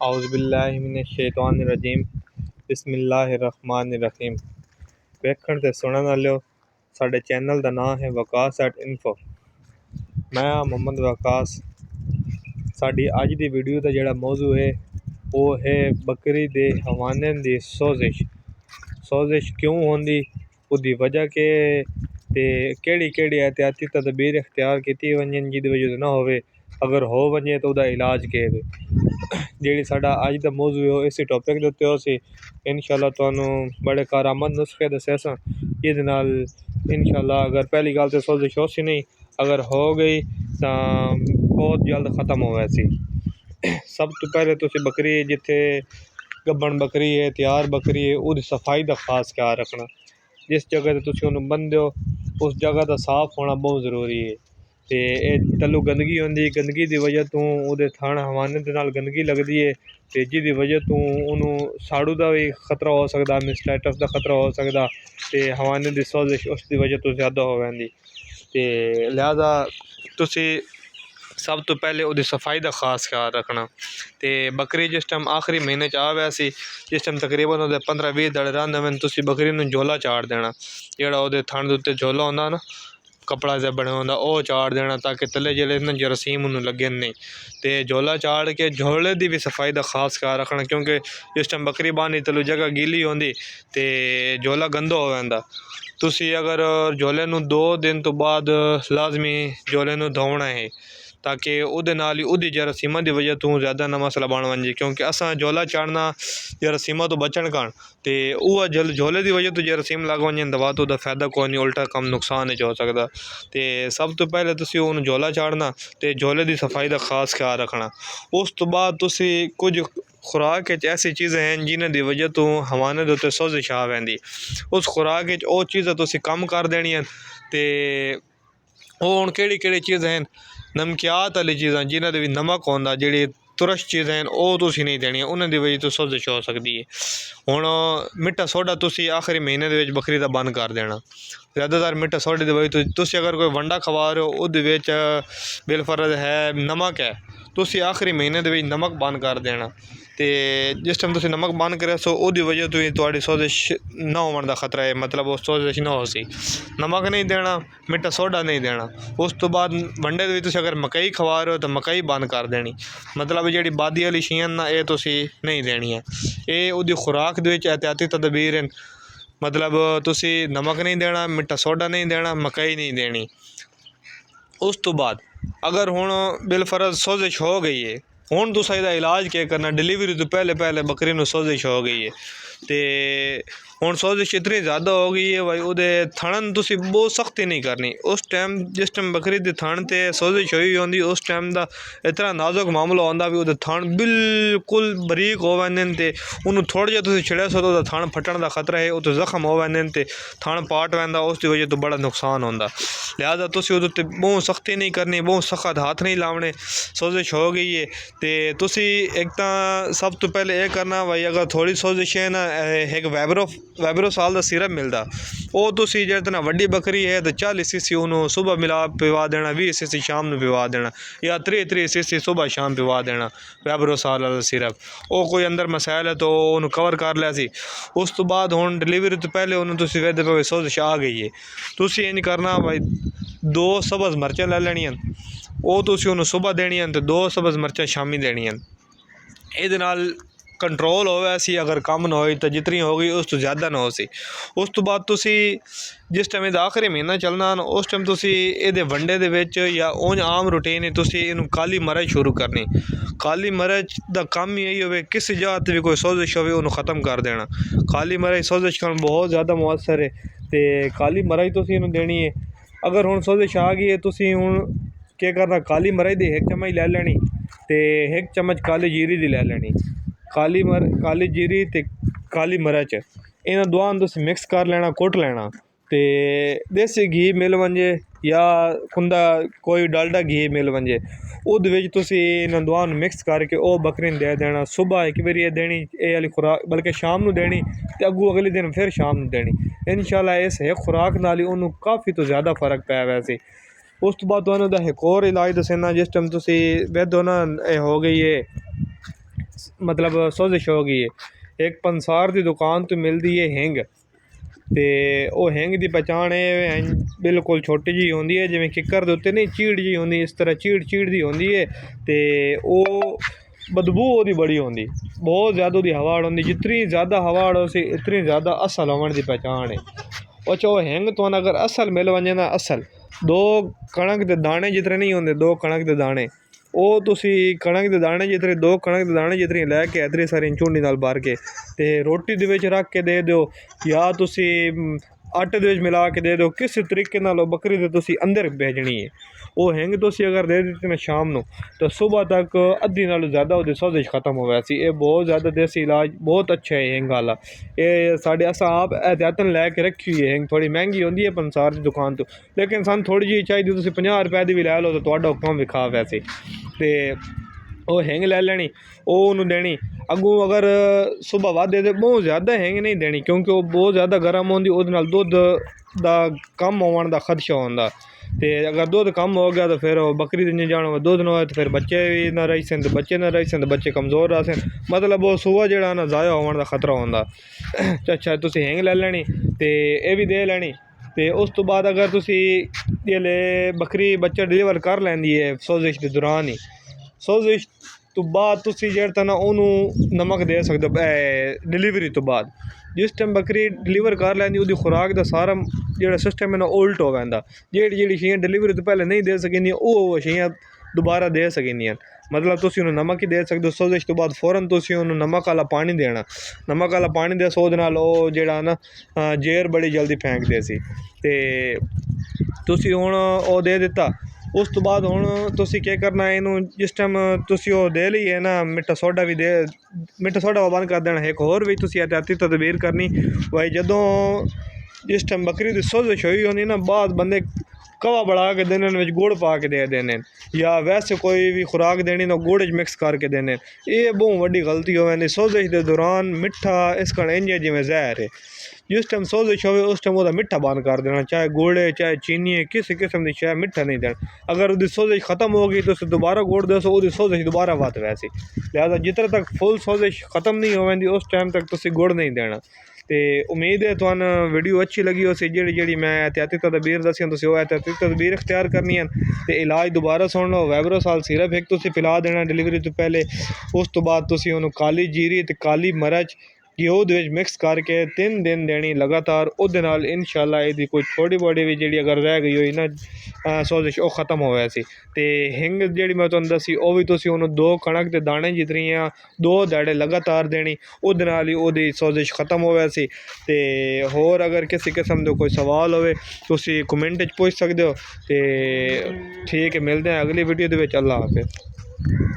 औज़ुबिल्लाहिमिनश्शैतानिर्रजीम बिस्मिल्लाहिर्रहमानिर्रहीम। वेखण ते सुनन वालियो, साडे चैनल का नाम है वकास एट इन्फो। मैं मोहम्मद वकास। साडी अज दी वीडियो का जिहड़ा मौजू है वो है बकरी दे हवाने दी सोजिश क्यों होंदी, उसकी वजह के ते केड़ी केड़ी एहतियाती तदबीर इख्तियार की वंजन जिहदी वजह ना होवे, अगर हो वंजे तो उसका इलाज के वे। जी साडा अज का मौजू है इस टॉपिक के उत्ते असी इंशाअल्लाह तुहानू बड़े कारामद नुस्खे दसे सा, जिहदे नाल इंशाअल्लाह अगर पहली गल तो सोजिश हो सी नहीं, अगर हो गई तो बहुत जल्द ख़त्म हो वैसी। सब तो पहले तुसी बकरी जिथे गब्बन बकरी है, तैयार बकरी है, उसकी सफाई का खास ख्याल रखना। जिस जगह तुसी उन्हें बंदे हो उस जगह का साफ होना बहुत ज़रूरी है। ते तलू गंदगी होंदी, गंदगी की वजह तो वो थण हवाने दे नाल गंदगी लगती है, तो जिसकी वजह तो उन्होंने साड़ू का भी खतरा हो सकता, मिसटाइटस का खतरा हो सकता, तो हवाने की सोजिश उसकी वजह तो ज़्यादा हो वैंदी। तो लिहाजा तुसी सब तो पहले वो सफाई का खास ख्याल रखना। तो बकरी जिस टाइम आखिरी महीने आ वैसी, जिस टाइम तकरीबन वो 15-20 दिन रहिंदे वन, तुसी बकरी नूं झोला चाड़ देना। जिहड़ा वो थण दे उत्ते झोला होंदा ना, कपड़ा से बने होंदा, वो चाड़ देना ताकि तले जेल्ले ना जरासीम उन्होंने लगे नहीं। तो झोला चाड़ के झोले की भी सफाई का खास ख्याल रखना, क्योंकि जिस टाइम बकरी बानी तलू जगह गीली होंदी तो झोला गंदा हो जाता। तुसी अगर झोले नूं 2 दिन तो बाद लाजमी झोले नूं धोना है, ताकि उहदे नाल ही उहदी जरासीमां की वजह तो ज़्यादा ना मसला बन वंजे। क्योंकि असां झोला चाड़ना जरासीमां तो बचण कान, तो वह झोले की वजह तो जरासीम लग वंजन तो बाद उसका फायदा कोई नहीं, उल्टा कम नुकसान हो सकता। तो सब तो पहले तुसी उन्हें झोला चाड़ना, तो झोले की सफाई का खास ख्याल रखना। उस तो बाद तुसी कुछ खुराक ऐसी चीज़ें हैं जिन्हां की वजह तो हवाने दे उत्ते सोजिश आ वैंदी, उस खुराक वो चीज़ां तुसी कम कर देनियां। तो वो हुण केड़ी केड़ी चीज़ां हैं, नमकियात वाली चीज़ां जिन्हां दे नमक होंदा, जिहड़ी तुरश चीज़ां हैं वो तुसी नहीं देनियां, उन्हां दी वजह तो सोजिश हो सकती है। हुण मिट्ठा सोडा तुसी आखिरी महीने दे विच बकरी दा बंद कर देना। ज़्यादातर मिट्ठा सोडे की वजह तो तुसी अगर कोई वंडा खवा रहे हो उहदे विच बिलफर्ज है नमक है, तुसी आखिरी महीने दे विच नमक बंद कर देना। तो जिस टाइम तुसी नमक बंद करे सो उसकी वजह तो ही तुहाडी सोजिश ना होने का खतरा है, मतलब वो सोजिश ना हो सी। नमक नहीं देना, मिट्ठा सोडा नहीं देना। उस तो बाद वंडे दे तुसी अगर मकई खवा रहे हो तो मकई बंद कर देनी, मतलब जिहड़ी बादी वाली चीज़ां ना ये तुसी नहीं देनियां। ये उसकी खुराक दे विच एहतियाती तदबीर हैं, मतलब तुसी नमक नहीं देना, मिट्ठा सोडा नहीं देना, मकई नहीं देनी। उस तो बाद अगर हुण बिलफर्ज सोजिश हो गई है, हुण तुसा इसदा इलाज क्या करना। डिलीवरी तो पहले पहले बकरी नूं सोजिश हो गई है, तो हुण सोजिश इतनी ज़्यादा हो गई है भाई उहदे थणन तुसी बहुत सख्ती नहीं करनी। उस टाइम जिस टाइम बकरी दे थण ते सोजिश होई होंदी, उस टाइम दा इतना नाजुक मामला होंदा भी उहदे थण बिल्कुल बरीक हो वैंदे ते उन्होंने थोड़ा जिहा तुसी छिड़िया सो तो उहदा थण फटण का खतरा है, उत्ते जख्म हो वैंदे ते थण पाट वैंदा, उसकी वजह तो बड़ा नुकसान होंदा। लिहाजा तुसी उहदे उत्ते बहुत सख्ती नहीं करनी, बहुत सख्त हाथ नहीं लावने। सोजिश हो गई है तो तुसी एक तो सब तो पहले ये करना भाई, अगर थोड़ी सोजिश है ना, एक वैब्रोसाल का सिरप मिलता, वो तुसी जितना वड्डी बकरी है तो 40 सीसी उन्होंने सुबह मिला पिवा देना, 20 सीसी शाम में पिवा देना, या 30 सीसी सुबह शाम पिवा देना वैब्रोसाल वाला सिरप। वो कोई अंदर मसाइल है तो उन्होंने कवर कर लिया सी। उस तो बाद हुण डिलीवरी तो पहले उन्होंने तुसी वेदे पे सोजिश आ गई है, तुसी इंज करना भाई 2 सब्ज़ मिर्चां ले लैनियां, वो तुसी उन्होंने सुबह देनियां तो 2 सब्ज़ मिर्चां शामी देनियां। ये नाल कंट्रोल होवे सी, अगर कम ना होई तो जितनी हो गई उस तो ज़्यादा ना हो सी। उस तो बाद तुसी जिस टाइम इहदा आखिरी महीना चलना उस टाइम तुसी इहदे वंडे दे विच या उंज आम रूटीन ही तुसी इनू काली मरच शुरू करनी। काली मरच दा काम ही यही होवे, किसी जगह ते भी कोई सोजिश होवे उन्होंने ख़त्म कर देना। काली मरच सोजिश करन बहुत ज़्यादा मुअस्सर है, तो काली मरच तुसी इनू देनी है। अगर हुण सोजिश आ गई है तुसी हुण क्या करना, काली मरच दी 1 चम्मच ले लैनी, तो 1 चम्मच काली जीरी दी ले लैनी। काली जीरी ते काली मरच इन्हां दोवां नूं तुसीं मिक्स कर लेना, कुट लेना। तो देसी घी मिल वंजे या कुंदा कोई डालडा घी मिल वंजे, उहदे विच तुसीं इन्हां दोवां नूं मिक्स करके वो बकरी नूं दे देना। सुबह एक बारी देनी ये वाली खुराक, बल्कि शाम नूं देनी, तो अगू अगले दिन फिर शाम नूं देनी। इंशाअल्लाह इस एक खुराक नाल ही उन्होंने काफ़ी तो ज़्यादा फ़र्क पै वैसे। उस तो बाद तुहानूं दा एक होर इलाज दसना, जिस टाइम तुसी वेदो ना हो गई है मतलब सोजिश हो गई है। एक पंसार की दुकान तो मिलती है हिंग, तो वह हिंग की पहचान है बिल्कुल छोटी जी होंगी है, जिमें किकर के उत्ते नहीं चीड़ जी होंगी, इस तरह चीड़ चीड़ की होंगी है। तो बदबू वो बड़ी होंगी, बहुत ज़्यादा उसकी हवाड़ होंगी, जितनी ज़्यादा हवाड़ हो सी इतनी ज़्यादा असल होने की पहचान है। और चो हिंग तो अगर असल मिल वजे ना, असल 2 कणक के दाने जितने नहीं होंगे, 2 कणक के दाने वो तुसी कणक के दाने जितने 2 कणक के दाने जितनी लैके इतनी सारी झुंडी नाल भर के ते रोटी दे विच रख के दे दो, या तुसी आटे दे विच मिला के दे दो, किस तरीके नाल बकरी दे तुसी अंदर भेजनी है। वो हिंग तुसी अगर दे दी ना शाम को, तो सुबह तक अद्धी नालों ज़्यादा वो सोजिश खत्म हो वैसी। ये बहुत ज़्यादा देसी इलाज बहुत अच्छा है हिंग वाला। ये साढ़े असा आप एहतियातन लैके रखी हुई है हिंग, थोड़ी महंगी होंगी है पंसार की दुकान तो, लेकिन सन थोड़ी जी चाहिए, तुसी 50 रुपए की भी लै लो तो तुहाडा हुक्म भी खा वैसे। तो वो हिंग लै लैनी, वो देनी अगू। अगर सुबह वध दे बहुत ज़्यादा हिंग नहीं देनी, क्योंकि वो बहुत ज़्यादा गर्म होंगी, वो दुध का कम होने का खदशा होंदा। तो अगर दुध कम हो गया तो फिर बकरी दिन जाना दुध ना हो, तो फिर बच्चे भी ना रही सन, बच्चे ना रही सन, बच्चे कमज़ोर रह सन, मतलब वो सुबह जो ना ज़ाया होने का खतरा होंदा। अच्छा तुसी हिंग लै लैनी, तो यह भी दे लैनी। तो उस तो बाद अगर तुसी जिसले बकरी बच्चा डिलीवर कर लैंदी है सोजिश के दौरान ही, सोजिश तो बाद तुसी जेह्ड़ा ना उन्होंने नमक दे सकते हो डिलीवरी तो बाद। जिस टाइम बकरी डिलीवर कर लैंदी उसकी खुराक का सारा जो सिस्टम है ना उल्ट हो वैंदा। जेह्ड़ी चीज़ां डिलीवरी तो पहले नहीं दे सकिंदियां वो चीज़ां दोबारा दे सकिंदियां। मतलब तुसी उन्हें नमक ही दे सकते हो, सोजिश तो बाद फौरन तुसी उन्हें नमक वाला पानी देना, नमक वाला पानी दे सो दे नाल ओह जेह्ड़ा ना जेर बड़ी जल्दी फेंक दे सी। ते तुसी हुण ओह दे दित्ता, उस तो बाद हुण तुसी क्या करना है, इनू जिस टाइम तुसी ओह दे ली है ना, मिट्ठा सोडा भी दे, मिट्ठा सोडा बंद कर देना। एक होर भी तुसी एहतियाती तदबीर करनी भाई, जदों जिस टाइम बकरी दी सोजिश होई होंदी ना, बाद बंदे कवा बढ़ा के देने विच गुड़ पा के दे देने, या वैसे कोई भी खुराक देनी ना गुड़ च मिक्स करके देने। ये बहुत वड्डी गलती हो वैंदी सोजिश के दौरान। मिट्ठा इस कण इंज है जिवें जहर है, जिस टाइम सोजिश हो उस टाइम वह मिट्ठा बंद कर देना, चाहे गुड़ है चाहे चीनी है, किसी किस्म की चाहे मिट्ठा नहीं देना। अगर उसकी सोजिश खत्म हो गई तो उसे दोबारा गुड़ दो, उसकी सोजिश दोबारा वध वैसी। लिहाजा जितने तक फुल सोजिश खत्म नहीं हो वैंदी उस टाइम तक तुसी गुड़ नहीं देना। तो उम्मीद है तुहानू वीडियो अच्छी लगी हो सी, जी मैं एहतियाती तदबीर दसियां तुसी वो एहतियाती तदबीर इख्तियार करनी है। तो इलाज दोबारा सुन लो, वैबरोसाल सिरप एक तुसी पिला देना डिलीवरी तो पहले, उस तो बाद तुसी उन्होंने काली जीरी ते काली मरच घ्यो दे विच मिक्स करके 3 दिन देनी लगातार। उहदे नाल इंशाअल्लाह इहदी कोई थोड़ी बड़ी भी जिहड़ी अगर रह गई होई ना सोजिश वो ख़त्म हो वैसी। ते हिंग जिहड़ी मैं तुहानू दसी वो भी तुसी उन्होंने 2 कणक के दाने जितनियां 2 ध्याड़े लगातार देनी, उहदे नाल ही ओहदी सोजिश खत्म हो वैसी। ते होर अगर किसी किस्म का कोई सवाल होवे तुसी कमेंट च पूछ सकते हो। ते ठीक है, मिलते हैं अगली वीडियो दे विच। अल्लाह हाफिज़।